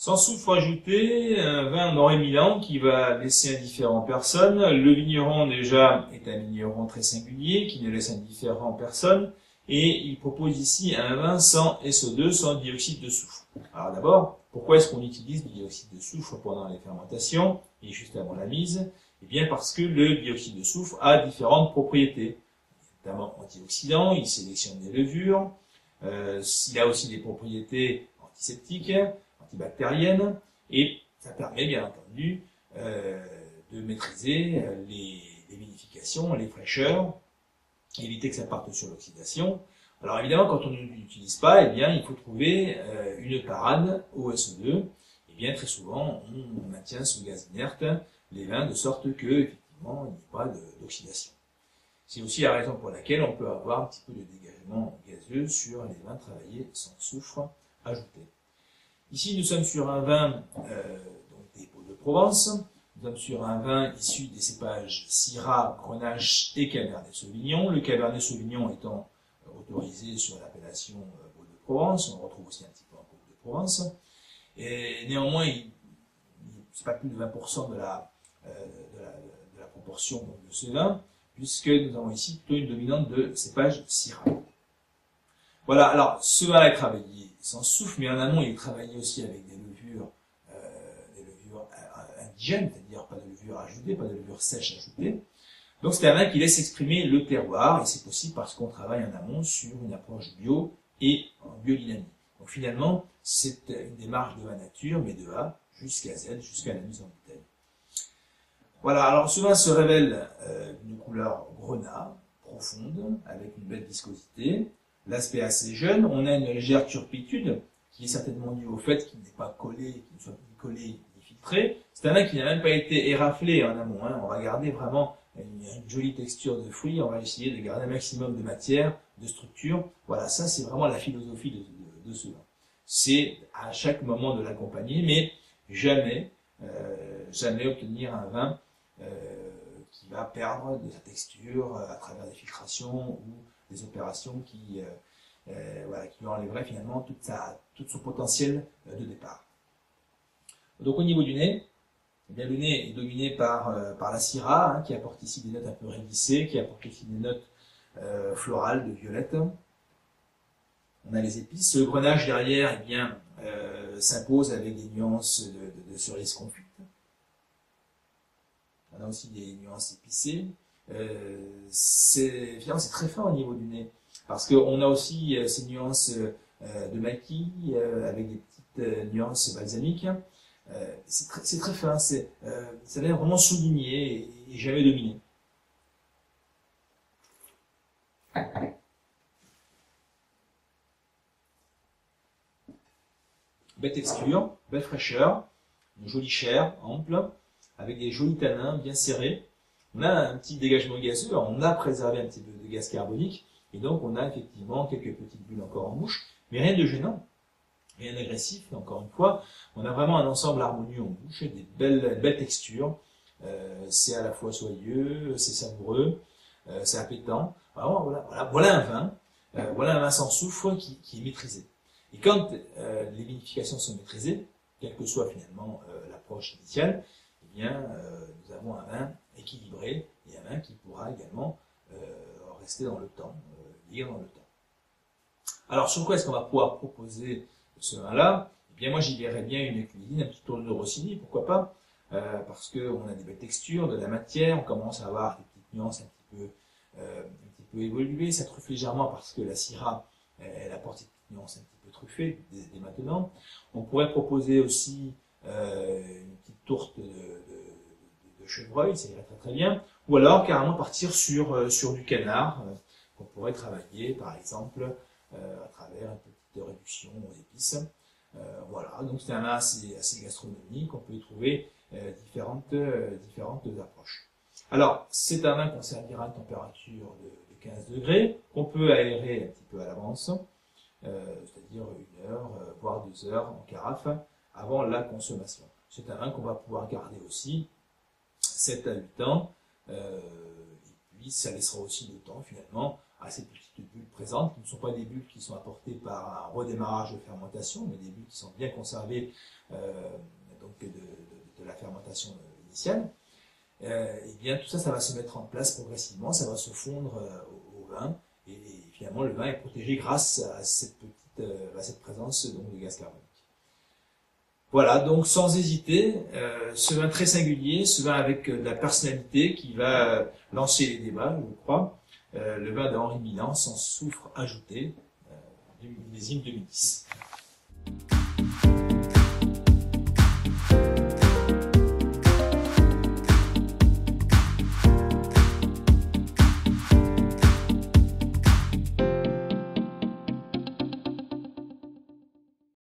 Sans soufre ajouté, un vin Morée-Milan qui va laisser indifférent personne. Le vigneron déjà est un vigneron très singulier qui ne laisse indifférent personne. Et il propose ici un vin sans SO2, sans dioxyde de soufre. Alors d'abord, pourquoi est-ce qu'on utilise du dioxyde de soufre pendant les fermentations et juste avant la mise? Eh bien parce que le dioxyde de soufre a différentes propriétés, notamment antioxydant, il sélectionne des levures, il a aussi des propriétés antiseptiques, antibactériennes, et ça permet bien entendu de maîtriser les vinifications, les fraîcheurs, éviter que ça parte sur l'oxydation. Alors évidemment, quand on ne l'utilise pas, eh bien, il faut trouver une parade au SO2. Et bien, très souvent, on maintient sous gaz inerte les vins de sorte que, effectivement, il n'y ait pas d'oxydation. C'est aussi la raison pour laquelle on peut avoir un petit peu de dégagement gazeux sur les vins travaillés sans soufre ajouté. Ici, nous sommes sur un vin donc des Baux de Provence. Nous sommes sur un vin issu des cépages Syrah, Grenache et Cabernet Sauvignon. Le Cabernet Sauvignon étant autorisé sur l'appellation Baux de Provence. On retrouve aussi un petit peu en Côte de Provence. Et néanmoins, c'est pas plus de 20% de la proportion de ce vin, puisque nous avons ici plutôt une dominante de cépage Syrah. Voilà, alors ce vin est travaillé sans soufre, mais en amont il est travaillé aussi avec des levures indigènes, c'est-à-dire pas de levure ajoutée, pas de levure sèche ajoutée. Donc c'est un vin qui laisse exprimer le terroir, et c'est possible parce qu'on travaille en amont sur une approche bio et en biodynamie. Donc finalement, c'est une démarche de la nature, mais de A jusqu'à Z, jusqu'à la mise en bouteille. Voilà, alors ce vin se révèle d'une couleur grenat, profonde, avec une belle viscosité. L'aspect assez jeune, on a une légère turpitude, qui est certainement due au fait qu'il n'est pas collé, qu'il ne soit ni collé ni filtré. C'est un vin qui n'a même pas été éraflé en amont. On va garder vraiment une jolie texture de fruits, on va essayer de garder un maximum de matière, de structure. Voilà, ça c'est vraiment la philosophie de ce vin. C'est à chaque moment de l'accompagner, mais jamais obtenir un vin qui va perdre de sa texture à travers des filtrations ou des opérations qui lui enlèveraient finalement tout son potentiel de départ. Donc au niveau du nez, eh bien, le nez est dominé par la Syrah, qui apporte ici des notes un peu révissées, qui apporte aussi des notes florales de violette. On a les épices. Le Grenache derrière, eh bien, s'impose avec des nuances de cerises confites. On a aussi des nuances épicées. Finalement, c'est très fin au niveau du nez, parce qu'on a aussi ces nuances de maquis avec des petites nuances balsamiques. C'est très fin, ça vient vraiment souligner et jamais dominer. Belle texture, belle fraîcheur, une jolie chair ample, avec des jolis tanins bien serrés. On a un petit dégagement gazeux, on a préservé un petit peu de gaz carbonique, et donc on a effectivement quelques petites bulles encore en bouche, mais rien de gênant, rien d'agressif, encore une fois. On a vraiment un ensemble harmonieux en bouche, des belles textures. C'est à la fois soyeux, c'est savoureux, c'est appétant. Voilà un vin sans soufre qui est maîtrisé. Et quand les vinifications sont maîtrisées, quelle que soit finalement l'approche initiale, eh bien, nous avons un vin équilibré et un vin qui pourra également rester dans le temps, lire dans le temps. Alors, sur quoi est-ce qu'on va pouvoir proposer ce vin-là? Eh bien, moi, j'y verrais bien une cuisine, un petit tour de Rossini, pourquoi pas, parce qu'on a des belles textures, de la matière, on commence à avoir des petites nuances un petit peu évoluées, ça truffe légèrement parce que la Syrah, elle apporte des petites nuances un petit peu truffées dès maintenant. On pourrait proposer aussi une petite tourte de chevreuil, ça irait très très bien, ou alors carrément partir sur du canard, qu'on pourrait travailler par exemple à travers une petite réduction aux épices. Voilà, donc c'est un vin assez gastronomique, on peut y trouver différentes approches. Alors, c'est un vin qu'on servira à une température de 15 degrés, qu'on peut aérer un petit peu à l'avance, c'est-à-dire 1 heure, voire 2 heures en carafe, avant la consommation. C'est un vin qu'on va pouvoir garder aussi 7 à 8 ans, et puis ça laissera aussi le temps finalement à ces petites bulles présentes, qui ne sont pas des bulles qui sont apportées par un redémarrage de fermentation, mais des bulles qui sont bien conservées donc de la fermentation initiale. Et bien tout ça, ça va se mettre en place progressivement, ça va se fondre au vin, et finalement le vin est protégé grâce à cette présence donc, de gaz carbonique. Voilà, donc sans hésiter, ce vin très singulier, ce vin avec de la personnalité qui va lancer les débats, je crois, le vin d'Henri Milan, sans soufre ajouté, du millésime 2010.